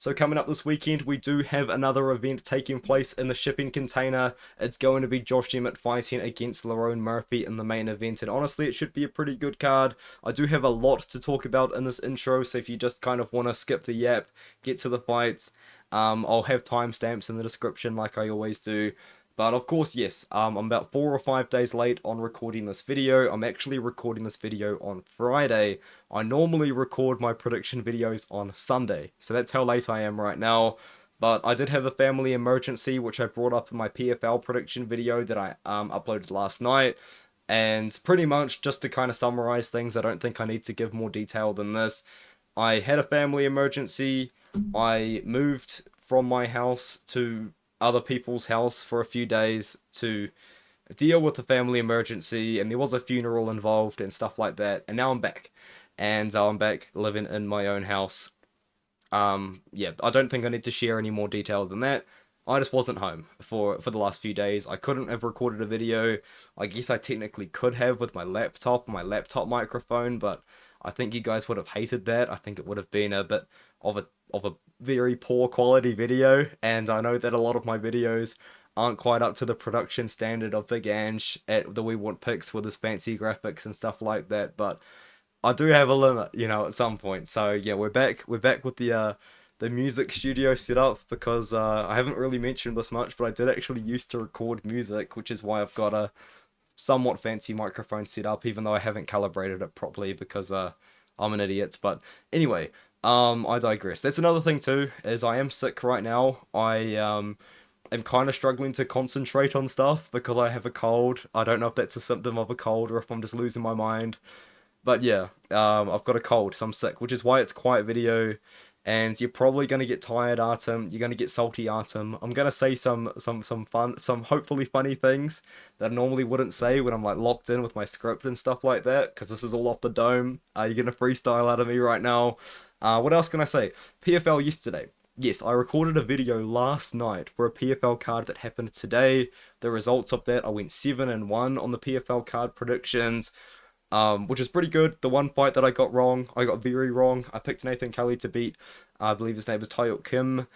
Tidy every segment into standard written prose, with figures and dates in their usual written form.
So coming up this weekend, we do have another event taking place in the shipping container. It's going to be Josh Emmett fighting against Lerone Murphy in the main event, and honestly, it should be a pretty good card. I do have a lot to talk about in this intro, so if you just kind of want to skip the yap, get to the fights, I'll have timestamps in the description like I always do. But of course, yes, I'm about 4 or 5 days late on recording this video. I'm actually recording this video on Friday. I normally record my prediction videos on Sunday, so that's how late I am right now. But I did have a family emergency, which I brought up in my PFL prediction video that I uploaded last night. And pretty much, just to kind of summarize things, I don't think I need to give more detail than this. I had a family emergency. I moved from my house to other people's house for a few days to deal with the family emergency, and there was a funeral involved and stuff like that, and now I'm back. And I'm back living in my own house. Yeah, I don't think I need to share any more detail than that. I just wasn't home for the last few days. I couldn't have recorded a video. I guess I technically could have with my laptop microphone, but I think you guys would have hated that. I think it would have been a bit of a very poor quality video, and I know that a lot of my videos aren't quite up to the production standard of Big Ange at the We Want Picks with his fancy graphics and stuff like that, but I do have a limit, you know, at some point. So yeah, we're back with the music studio set up because I haven't really mentioned this much, but I did actually used to record music, which is why I've got a somewhat fancy microphone set up, even though I haven't calibrated it properly because I'm an idiot. But anyway, I digress. That's another thing too, is I am sick right now. I am kind of struggling to concentrate on stuff because I have a cold. I don't know if that's a symptom of a cold or if I'm just losing my mind. But yeah, I've got a cold, so I'm sick, which is why it's quiet video. And you're probably gonna get tired, Artem. You're gonna get salty, Artem. I'm gonna say some hopefully funny things that I normally wouldn't say when I'm like locked in with my script and stuff like that, because this is all off the dome. You're gonna freestyle out of me right now. What else can I say? PFL yesterday. Yes, I recorded a video last night for a PFL card that happened today. The results of that, I went 7-1 on the PFL card predictions. Which is pretty good. The one fight that I got wrong, I got very wrong. I picked Nathan Kelly to beat, I believe his name was Taeyok Kim.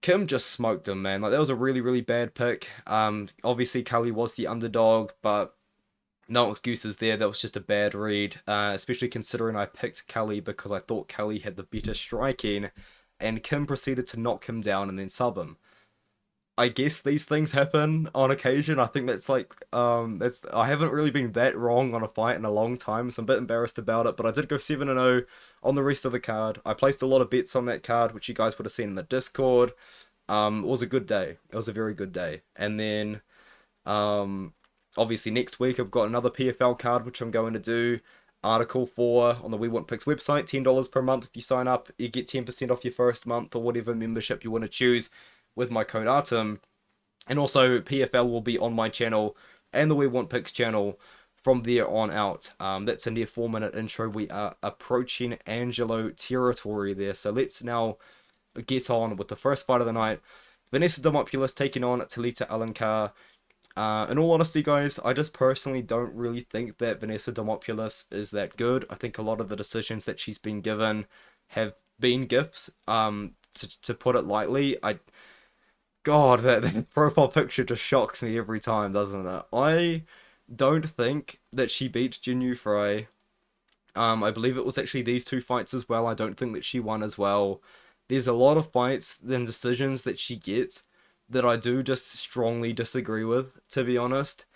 Kim just smoked him, man. Like, that was a really, really bad pick. Obviously Kelly was the underdog, but no excuses there. That was just a bad read, especially considering I picked Kelly because I thought Kelly had the better striking, and Kim proceeded to knock him down and then sub him. I guess these things happen on occasion. I think that's like, I haven't really been that wrong on a fight in a long time, so I'm a bit embarrassed about it, but I did go 7-0 on the rest of the card. I placed a lot of bets on that card, which you guys would have seen in the Discord. It was a good day. It was a very good day. And then, obviously next week I've got another PFL card, which I'm going to do. Article 4 on the We Want Picks website, $10 per month. If you sign up, you get 10% off your first month or whatever membership you want to choose with my code Artem. And also PFL will be on my channel and the We Want Picks channel from there on out. That's a near 4-minute intro. We are approaching Angelo territory there. So let's now get on with the first fight of the night. Vanessa Demopoulos taking on Talita Alencar. In all honesty, guys, I just personally don't really think that Vanessa Demopoulos is that good. I think a lot of the decisions that she's been given have been gifts, to put it lightly. God, that profile picture just shocks me every time, doesn't it? I don't think that she beat Jinyu Frey. I believe it was actually these two fights as well. I don't think that she won as well. There's a lot of fights and decisions that she gets that I do just strongly disagree with, to be honest.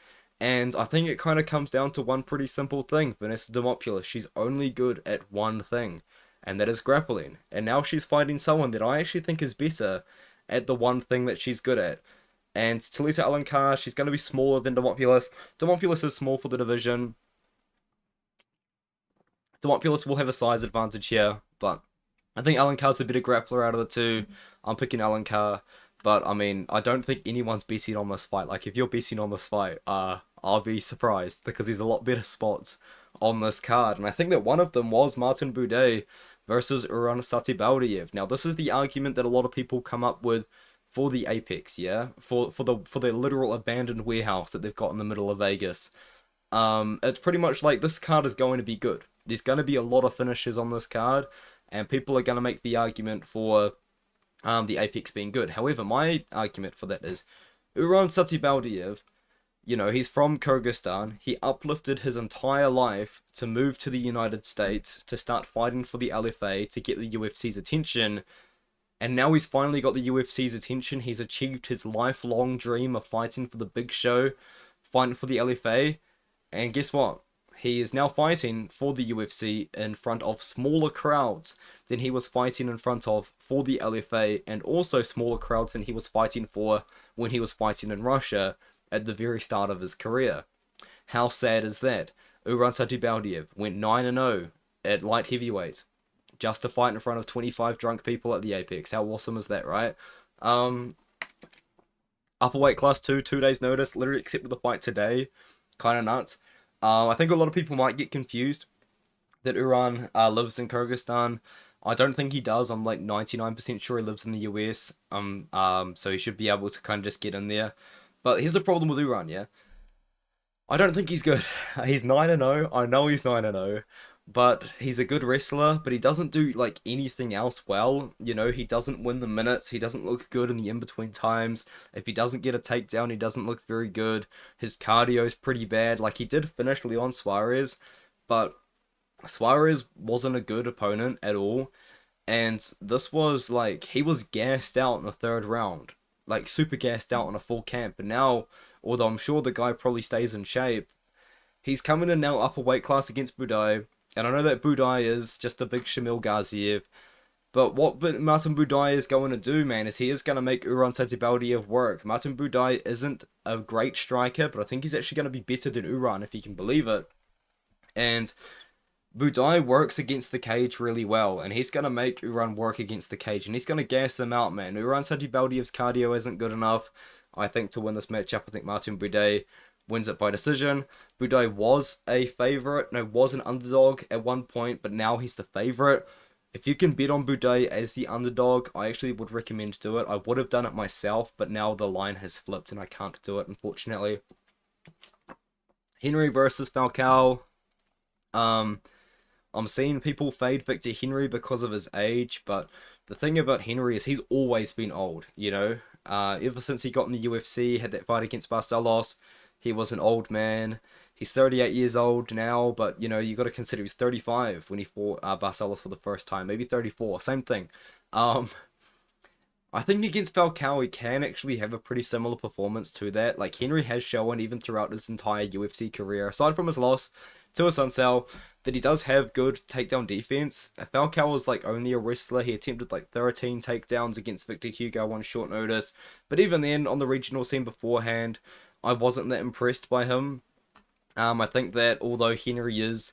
And I think it kind of comes down to one pretty simple thing. Vanessa Demopoulos, she's only good at one thing, and that is grappling. And now she's fighting someone that I actually think is better at the one thing that she's good at. And Talita Alencar, she's going to be smaller than Demopoulos. Demopoulos is small for the division. Demopoulos will have a size advantage here, but I think Alencar's the better grappler out of the two. I'm picking Alencar, but I mean, I don't think anyone's betting on this fight. Like, if you're betting on this fight, I'll be surprised because there's a lot better spots on this card. And I think that one of them was Martin Buday versus Uran Satybaldiev. Now, this is the argument that a lot of people come up with for the Apex, yeah? For the literal abandoned warehouse that they've got in the middle of Vegas. It's pretty much like this card is going to be good. There's going to be a lot of finishes on this card, and people are going to make the argument for the Apex being good. However, my argument for that is Uran Satybaldiev, you know, he's from Kyrgyzstan. He uplifted his entire life to move to the United States to start fighting for the LFA to get the UFC's attention. And now he's finally got the UFC's attention. He's achieved his lifelong dream of fighting for the big show, fighting for the LFA. And guess what? He is now fighting for the UFC in front of smaller crowds than he was fighting in front of for the LFA, and also smaller crowds than he was fighting for when he was fighting in Russia at the very start of his career. How sad is that? Uran Satybaldiev went 9-0 at light heavyweight just to fight in front of 25 drunk people at the Apex. How awesome is that, right? Upper weight class 2, 2 days notice, literally accepted the fight today. Kind of nuts. I think a lot of people might get confused that Uran lives in Kyrgyzstan. I don't think he does. I'm like 99% sure he lives in the US. So he should be able to kind of just get in there. But here's the problem with Uran, yeah? I don't think he's good. He's 9-0. I know he's 9-0. But he's a good wrestler, but he doesn't do like anything else well. You know, he doesn't win the minutes. He doesn't look good in the in-between times. If he doesn't get a takedown, he doesn't look very good. His cardio is pretty bad. Like, he did finish Leon Suarez, but Suarez wasn't a good opponent at all. And this was like, he was gassed out in the third round. Like, super gassed out on a full camp. And now, although I'm sure the guy probably stays in shape, he's coming in now upper weight class against Buday. And I know that Buday is just a big Shamil Gaziev. But what Martin Buday is going to do, man, is he is going to make Uran Satybaldiev work. Martin Buday isn't a great striker, but I think he's actually going to be better than Uran, if you can believe it. And Buday works against the cage really well, and he's going to make Uran work against the cage, and he's going to gas him out, man. Uran Satybaldiev's cardio isn't good enough, I think, to win this matchup. I think Martin Buday wins it by decision. Buday was a favorite, was an underdog at one point, but now he's the favorite. If you can bet on Buday as the underdog, I actually would recommend do it. I would have done it myself, but now the line has flipped and I can't do it, unfortunately. Henry versus Falcao. I'm seeing people fade Victor Henry because of his age, but the thing about Henry is he's always been old, you know? Ever since he got in the UFC, had that fight against Barcelos, he was an old man. He's 38 years old now, but, you know, you got to consider he was 35 when he fought Barcelos for the first time. Maybe 34, same thing. I think against Falcao, he can actually have a pretty similar performance to that. Like, Henry has shown, even throughout his entire UFC career, aside from his loss to Asuncao, that he does have good takedown defense. Falcao was like only a wrestler. He attempted like 13 takedowns against Victor Hugo on short notice. But even then, on the regional scene beforehand, I wasn't that impressed by him. I think that although Henry is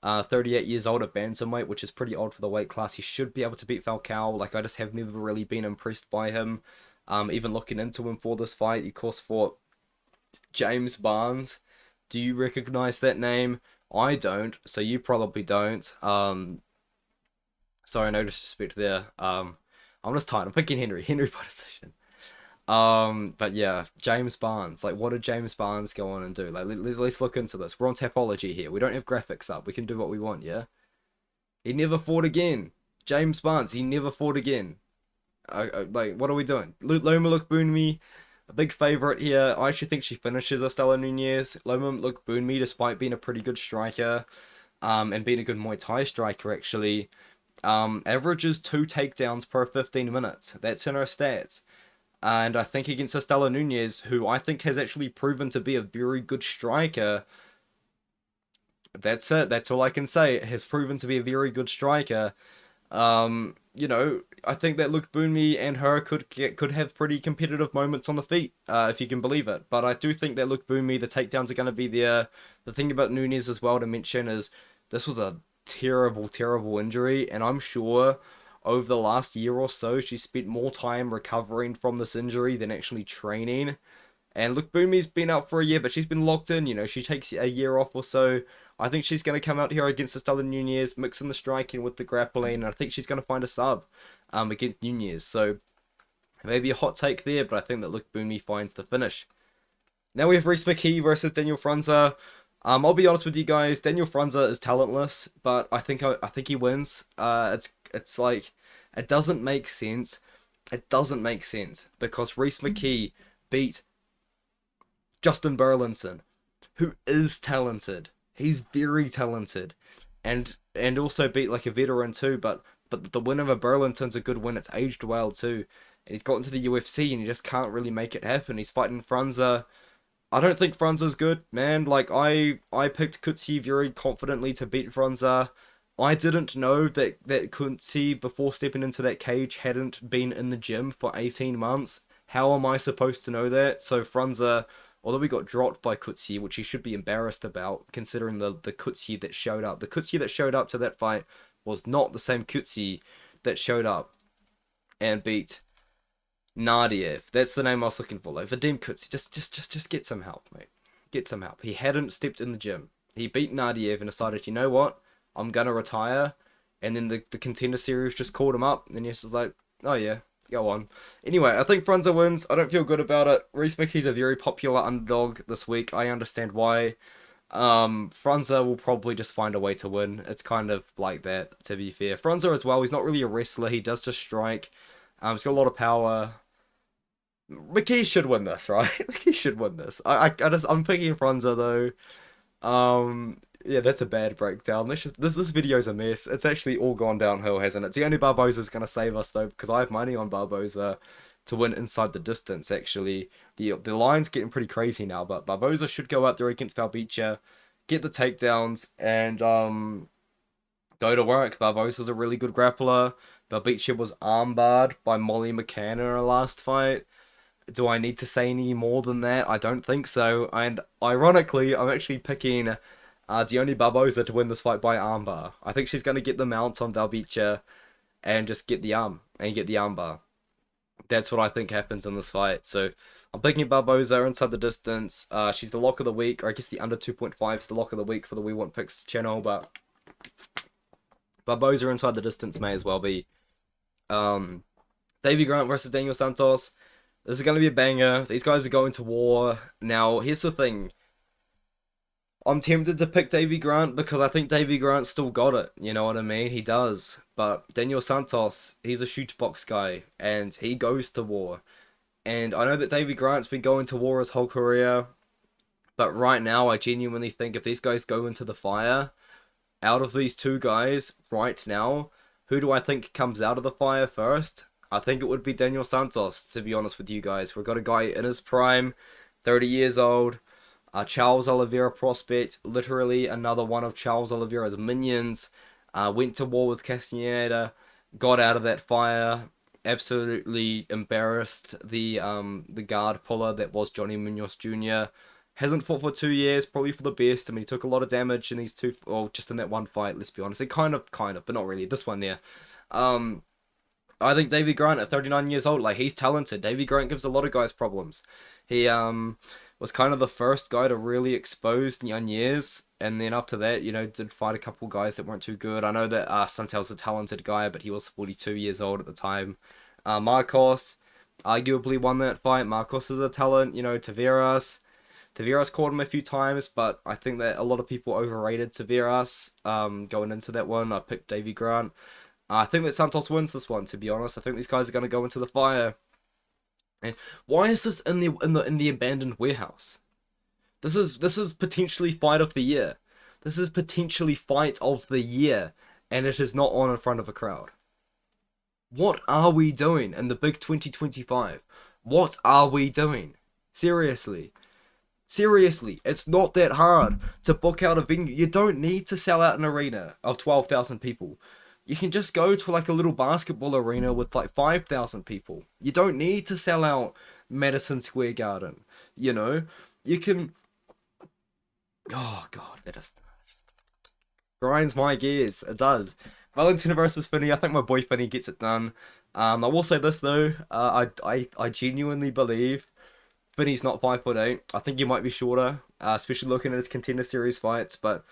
38 years old at bantamweight, which is pretty old for the weight class, he should be able to beat Falcao. Like, I just have never really been impressed by him. Even looking into him for this fight, he of course fought James Barnes. Do you recognize that name? I don't, so you probably don't. Sorry, no disrespect there. I'm just tired. I'm picking Henry by decision. But yeah, James Barnes. Like, what did James Barnes go on and do? Like, let's look into this. We're on Tapology here. We don't have graphics up. We can do what we want, yeah? He never fought again. James Barnes, he never fought again. Like, what are we doing? Loma Lookboonmee, a big favorite here. I actually think she finishes Istela Nunes. Loma Lookboonmee, despite being a pretty good striker, and being a good Muay Thai striker, actually, averages 2 takedowns per 15 minutes. That's in her stats. And I think against Istela Nunes, who I think has actually proven to be a very good striker, that's it. That's all I can say. It has proven to be a very good striker. You know, I think that Lookboonmee and her could have pretty competitive moments on the feet, if you can believe it. But I do think that Lookboonmee, the takedowns are going to be there. The thing about Nunes as well to mention is this was a terrible, terrible injury, and I'm sure over the last year or so, she spent more time recovering from this injury than actually training. And Lookboonmee's been out for a year, but she's been locked in, you know, she takes a year off or so. I think she's going to come out here against Istela Nunes, mixing the striking with the grappling, and I think she's going to find a sub against Nunes. So, maybe a hot take there, but I think that Lookboonmee finds the finish. Now we have Reese McKee versus Daniel Frunza. I'll be honest with you guys, Daniel Frunza is talentless, but I think he wins. It's like, it doesn't make sense It doesn't make sense because Reece McKee beat Justin Burlinson, who is talented. He's very talented, and also beat like a veteran too. But the win over Burlington's a good win. It's aged well too, and he's gotten to the UFC and he just can't really make it happen. He's fighting Franza. I don't think Franza's good, man. Like I picked Kutsi very confidently to beat Franza. I didn't know that Kutsi before stepping into that cage hadn't been in the gym for 18 months. How am I supposed to know that? So Franza, although we got dropped by Kutsi, which he should be embarrassed about, considering the Kutsi that showed up. The Kutsi that showed up to that fight was not the same Kutsi that showed up and beat Nadia. That's the name I was looking for. Like Vadim Kutsi, just get some help, mate. Get some help. He hadn't stepped in the gym. He beat Nadia and decided, you know what? I'm gonna retire. And then the contender series just called him up, and he's just like, oh yeah, go on. Anyway, I think Franza wins. I don't feel good about it. Reece McKee's a very popular underdog this week. I understand why. Franza will probably just find a way to win. It's kind of like that, to be fair. Franza as well, he's not really a wrestler. He does just strike. He's got a lot of power. McKee should win this, right? McKee should win this. I'm picking Franza though. Yeah, that's a bad breakdown. This video's a mess. It's actually all gone downhill, hasn't it? Dione Barbosa's gonna save us though, because I have money on Barbosa to win inside the distance. Actually, the line's getting pretty crazy now, but Barbosa should go out there against Belbita, get the takedowns, and go to work. Barbosa's a really good grappler. Belbita was armbarred by Molly McCann in her last fight. Do I need to say any more than that? I don't think so. And ironically, I'm actually picking Dione Barbosa to win this fight by armbar. I think she's going to get the mount on Belbita and just get the arm and get the armbar. That's what I think happens in this fight. So I'm picking Barbosa inside the distance. She's the lock of the week, or I guess the under 2.5 is the lock of the week for the We Want Picks channel, but Barbosa inside the distance may as well be. Davy Grant versus Daniel Santos. This is going to be a banger. These guys are going to war. Now, here's the thing. I'm tempted to pick Davy Grant because I think Davy Grant still got it. You know what I mean? He does. But Daniel Santos, he's a shoot box guy, and he goes to war. And I know that Davy Grant's been going to war his whole career, but right now I genuinely think if these guys go into the fire, out of these two guys right now, who do I think comes out of the fire first? I think it would be Daniel Santos, to be honest with you guys. We've got a guy in his prime, 30 years old, Charles Oliveira prospect, literally another one of Charles Oliveira's minions, went to war with Castaneda, got out of that fire, absolutely embarrassed the guard puller that was Johnny Munoz Jr., hasn't fought for 2 years, probably for the best. I mean, he took a lot of damage in these two, well, just in that one fight, let's be honest. It kind of, but not really. This one there. I think Davy Grant at 39 years old, like, he's talented. Davy Grant gives a lot of guys problems. He was kind of the first guy to really expose Nunes, and then after that, you know, did fight a couple guys that weren't too good. I know that Santel's a talented guy, but he was 42 years old at the time. Marcos arguably won that fight. Marcos is a talent, you know. Tavares caught him a few times, but I think that a lot of people overrated Tavares going into that one. I picked Davy Grant. I think that Santos wins this one, to be honest. I think these guys are going to go into the fire. And why is this in the abandoned warehouse? This is potentially fight of the year. This is potentially fight of the year, and it is not on in front of a crowd. What are we doing in the big 2025? What are we doing? Seriously, it's not that hard to book out a venue. You don't need to sell out an arena of 12,000 people. You can just go to like a little basketball arena with like 5,000 people. You don't need to sell out Madison Square Garden. You know, you can. Oh god, that just grinds my gears. It does. Valentin versus Finney. I think my boy Finney gets it done. I will say this though. I genuinely believe Finney's not 5'8". I think he might be shorter, especially looking at his contender series fights. But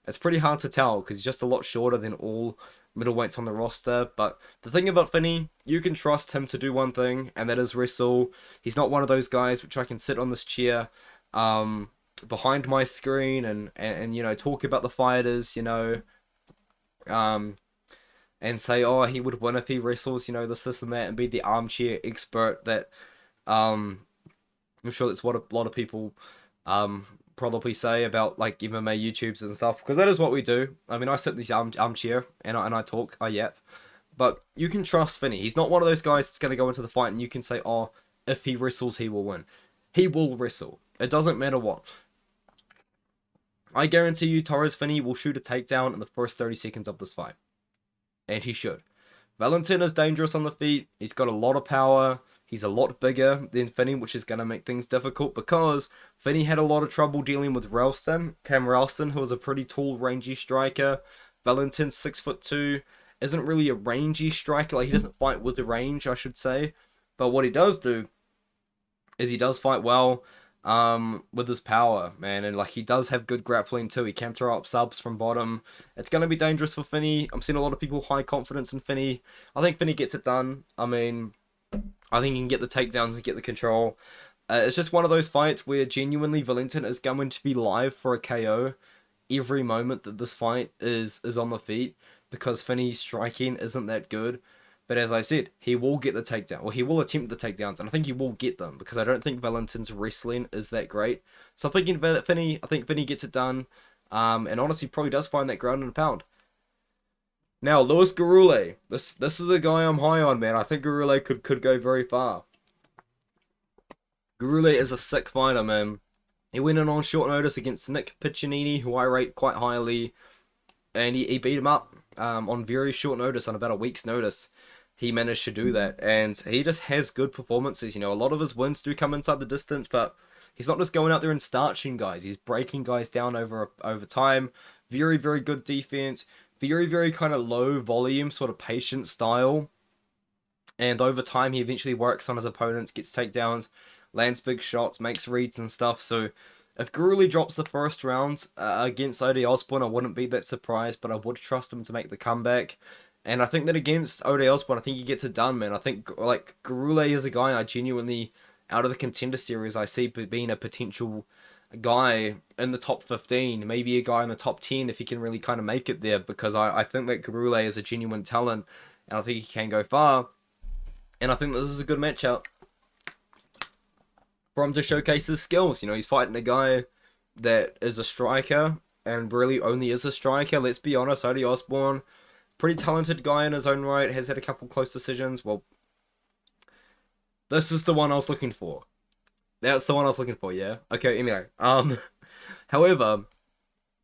it's pretty hard to tell because he's just a lot shorter than all middleweights on the roster. But the thing about Finney, you can trust him to do one thing, and that is wrestle. He's not one of those guys which I can sit on this chair behind my screen and you know, talk about the fighters, you know, and say, oh, he would win if he wrestles, you know, this, and that, and be the armchair expert that, I'm sure that's what a lot of people, probably say about, like, MMA YouTubes and stuff, because that is what we do. I mean, I sit in this armchair, and I talk, I yap, but you can trust Finney. He's not one of those guys that's going to go into the fight and you can say, oh, if he wrestles, he will win. He will wrestle. It doesn't matter what. I guarantee you Torrez Finney will shoot a takedown in the first 30 seconds of this fight. And he should. Valentin is dangerous on the feet. He's got a lot of power. He's a lot bigger than Finney, which is going to make things difficult because Finney had a lot of trouble dealing with Cam Ralston, who was a pretty tall, rangy striker. Valentin's 6'2", isn't really a rangy striker. Like, he doesn't fight with the range, I should say. But what he does do is he does fight well with his power, man. And, like, he does have good grappling, too. He can throw up subs from bottom. It's going to be dangerous for Finney. I'm seeing a lot of people high confidence in Finney. I think Finney gets it done. I mean, I think he can get the takedowns and get the control. It's just one of those fights where genuinely Valentin is going to be live for a KO every moment that this fight is on the feet, because Finney's striking isn't that good. But as I said, he will get the takedown. Well, he will attempt the takedowns, and I think he will get them, because I don't think Valentin's wrestling is that great. So I'm thinking Finney, I think Finney gets it done, and honestly probably does find that ground and a pound. Now, Louis Gurule. This is a guy I'm high on, man. I think Gurule could go very far. Gurule is a sick fighter, man. He went in on short notice against Nick Piccinini, who I rate quite highly, and he beat him up on very short notice, on about a week's notice. He managed to do that, and he just has good performances. You know, a lot of his wins do come inside the distance, but he's not just going out there and starching guys. He's breaking guys down over time. Very, very good defense. Very, very kind of low volume, sort of patient style. And over time, he eventually works on his opponents, gets takedowns, lands big shots, makes reads and stuff. So if Gurule drops the first round against Osbourne, I wouldn't be that surprised, but I would trust him to make the comeback. And I think that against Osbourne, I think he gets it done, man. I think, like, Gurule is a guy I genuinely, out of the contender series, I see being a potential guy in the top 15, maybe a guy in the top 10 if he can really kind of make it there, because I think that Gurule is a genuine talent, and I think he can go far. And I think this is a good matchup for him to showcase his skills. You know, he's fighting a guy that is a striker, and really only is a striker. Let's be honest, Osbourne, pretty talented guy in his own right, has had a couple close decisions. Well, this is the one I was looking for. That's the one I was looking for, yeah? Okay, anyway. However,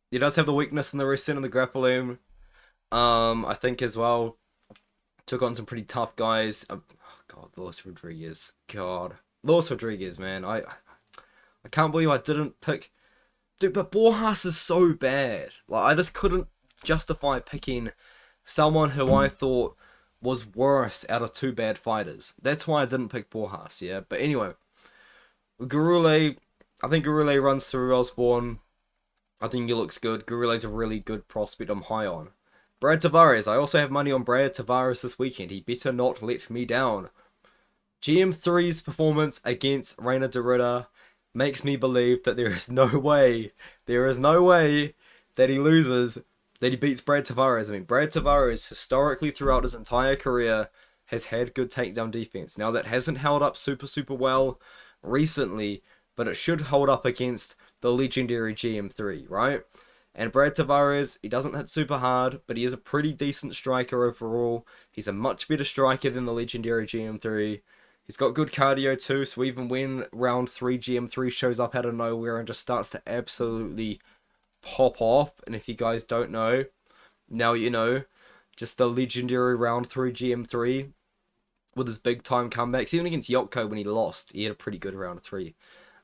he does have the weakness in the wrestling and the grappling. I think as well, took on some pretty tough guys. Oh, God, Luis Rodriguez. God. Luis Rodriguez, man. I can't believe I didn't pick... Dude, but Borjas is so bad. Like, I just couldn't justify picking someone who I thought was worse out of two bad fighters. That's why I didn't pick Borjas, yeah? But anyway... Gurule, I think Gurule runs through Osbourne. I think he looks good. Gurule's a really good prospect I'm high on. Brad Tavares, I also have money on Brad Tavares this weekend. He better not let me down. GM3's performance against Reina Dorita makes me believe that there is no way that he loses, that he beats Brad Tavares. I mean, Brad Tavares, historically throughout his entire career, has had good takedown defense. Now, that hasn't held up super well recently, but it should hold up against the legendary GM3, right? And Brad Tavares, he doesn't hit super hard, but he is a pretty decent striker overall. He's a much better striker than the legendary GM3. He's got good cardio too, so even when round 3 GM3 shows up out of nowhere and just starts to absolutely pop off, and if you guys don't know, now you know, just the legendary round 3 GM3, with his big time comebacks, even against Yotko when he lost, he had a pretty good round 3.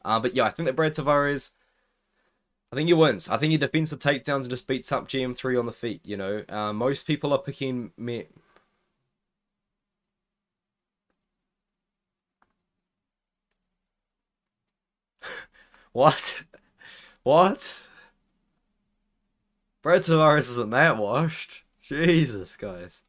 But yeah, I think that Brad Tavares, I think he wins. I think he defends the takedowns and just beats up GM3 on the feet, you know. Most people are picking me. What? What? Brad Tavares isn't that washed. Jesus, guys.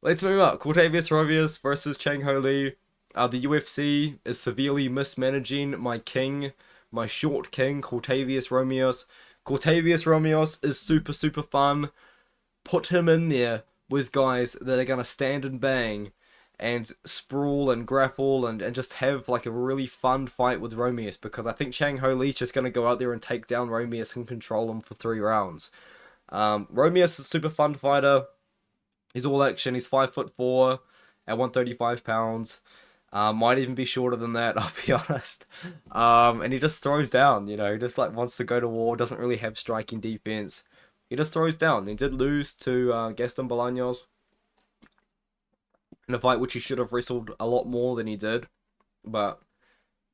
Let's move up. Cortavious Romious versus Chang. The UFC is severely mismanaging my king, my short king, Cortavious Romious. Cortavious Romious is super fun. Put him in there with guys that are going to stand and bang and sprawl and grapple and just have like a really fun fight with Romious, because I think Chang Ho Lee's just going to go out there and take down Romious and control him for 3 rounds. Romious is a super fun fighter. He's all action. He's 5'4" at 135 pounds. Might even be shorter than that, I'll be honest. And he just throws down, you know, he just like wants to go to war, doesn't really have striking defense. He just throws down. He did lose to Gaston Bolaños in a fight which he should have wrestled a lot more than he did. But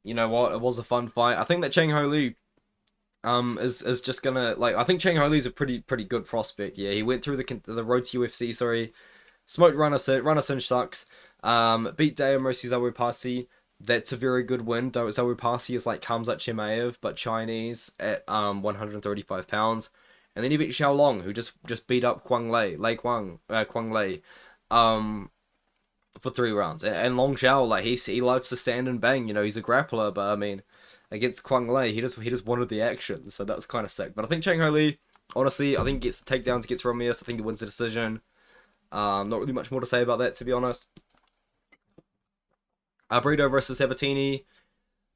you know what? It was a fun fight. I think that Chang Ho Lee is just gonna, like, I think Chang Ho Lee's a pretty good prospect. Yeah, he went through the road to UFC, sorry. Smoked Runnison sucks. Beat Dayamosi Zawupasi. That's a very good win. Zawupasi is like Khamzat Chimaev, but Chinese at 135 pounds. And then he beat Xiaolong, who just beat up Kwang Lei, for 3 rounds. And Long Xiao, like, he loves to stand and bang. You know, he's a grappler, but I mean, against Kwang Lei, he just wanted the action, so that was kind of sick. But I think Chang Ho Lee, honestly, I think he gets the takedowns, gets Romious. I think he wins the decision. Not really much more to say about that, to be honest. Brito versus Sabatini.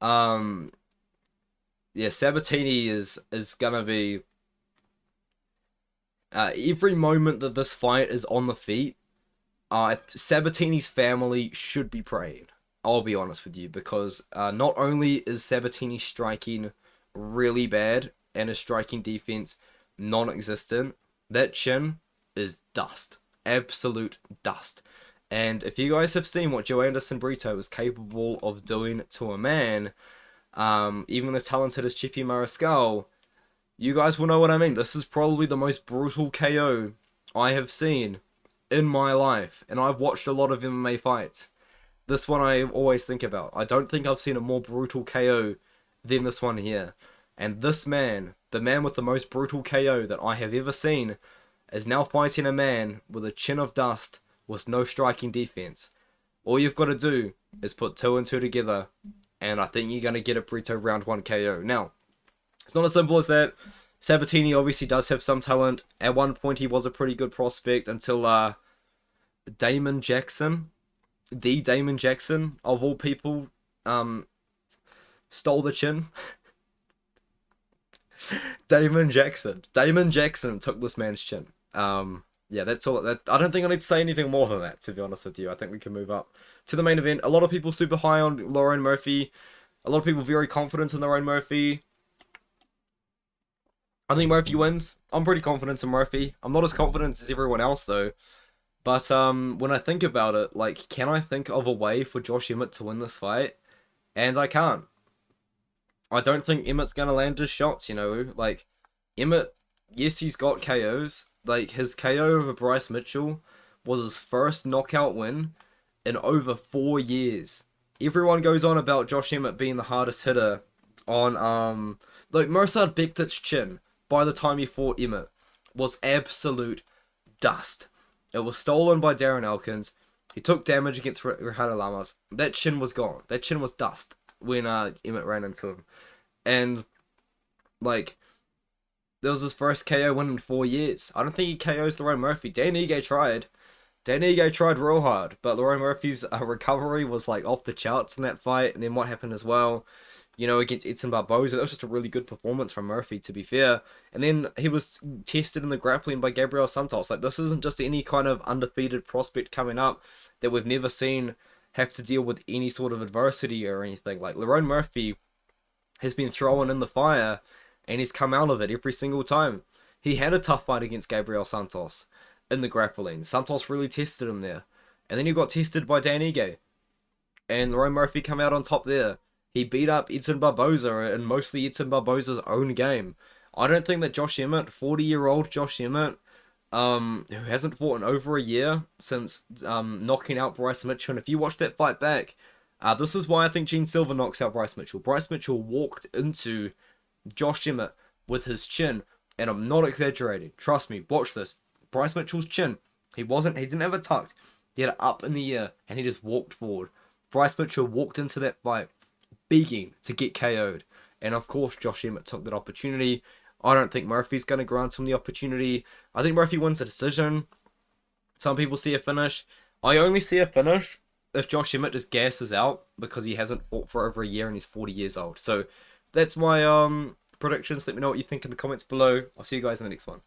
Yeah, Sabatini is gonna be. Every moment that this fight is on the feet, Sabatini's family should be praying. I'll be honest with you, because not only is Sabatini striking really bad and his striking defense non-existent, that chin is dust. Absolute dust. And if you guys have seen what Joanderson Brito is capable of doing to a man, even as talented as Chippy Mariscal, you guys will know what I mean. This is probably the most brutal KO I have seen in my life, and I've watched a lot of MMA fights. This one I always think about. I don't think I've seen a more brutal KO than this one here. And this man, the man with the most brutal KO that I have ever seen, is now fighting a man with a chin of dust with no striking defense. All you've got to do is put 2 and 2 together, and I think you're going to get a Brito round 1 KO. Now, it's not as simple as that. Sabatini obviously does have some talent. At one point, he was a pretty good prospect until Damon Jackson, the Damon Jackson, of all people, stole the chin. Damon Jackson took this man's chin. Yeah, that's all. I don't think I need to say anything more than that, to be honest with you. I think we can move up to the main event. A lot of people super high on Lerone Murphy. A lot of people very confident in Lerone Murphy. I think Murphy wins. I'm pretty confident in Murphy. I'm not as confident as everyone else, though. But when I think about it, like, can I think of a way for Josh Emmett to win this fight? And I can't. I don't think Emmett's going to land his shots, you know? Like, Emmett, yes, he's got KOs. Like, his KO over Bryce Mitchell was his first knockout win in over 4 years. Everyone goes on about Josh Emmett being the hardest hitter on, like, Meerschaert Bektic's chin, by the time he fought Emmett, was absolute dust. It was stolen by Darren Elkins. He took damage against Ricardo Lamas. That chin was gone. That chin was dust when Emmett ran into him. And, like, that was his first KO win in 4 years. I don't think he KOs Lerone Murphy. Dan Ige tried. Dan Ige tried real hard, but Lerone Murphy's recovery was, like, off the charts in that fight. And then what happened as well, you know, against Edson Barbosa, that was just a really good performance from Murphy, to be fair. And then he was tested in the grappling by Gabriel Santos. Like, this isn't just any kind of undefeated prospect coming up that we've never seen have to deal with any sort of adversity or anything. Like, Lerone Murphy has been thrown in the fire, and he's come out of it every single time. He had a tough fight against Gabriel Santos in the grappling. Santos really tested him there. And then he got tested by Dan Ige. And Lerone Murphy come out on top there. He beat up Edson Barbosa, and mostly Edson Barbosa's own game. I don't think that Josh Emmett, 40-year-old Josh Emmett, who hasn't fought in over a year since knocking out Bryce Mitchell, and if you watch that fight back, this is why I think Gene Silva knocks out Bryce Mitchell. Bryce Mitchell walked into Josh Emmett with his chin, and I'm not exaggerating. Trust me, watch this. Bryce Mitchell's chin, he didn't have it tucked. He had it up in the air, and he just walked forward. Bryce Mitchell walked into that fight begging to get KO'd. And of course, Josh Emmett took that opportunity. I don't think Murphy's going to grant him the opportunity. I think Murphy wins the decision. Some people see a finish. I only see a finish if Josh Emmett just gasses out because he hasn't fought for over a year and he's 40 years old. So that's my predictions. Let me know what you think in the comments below. I'll see you guys in the next one.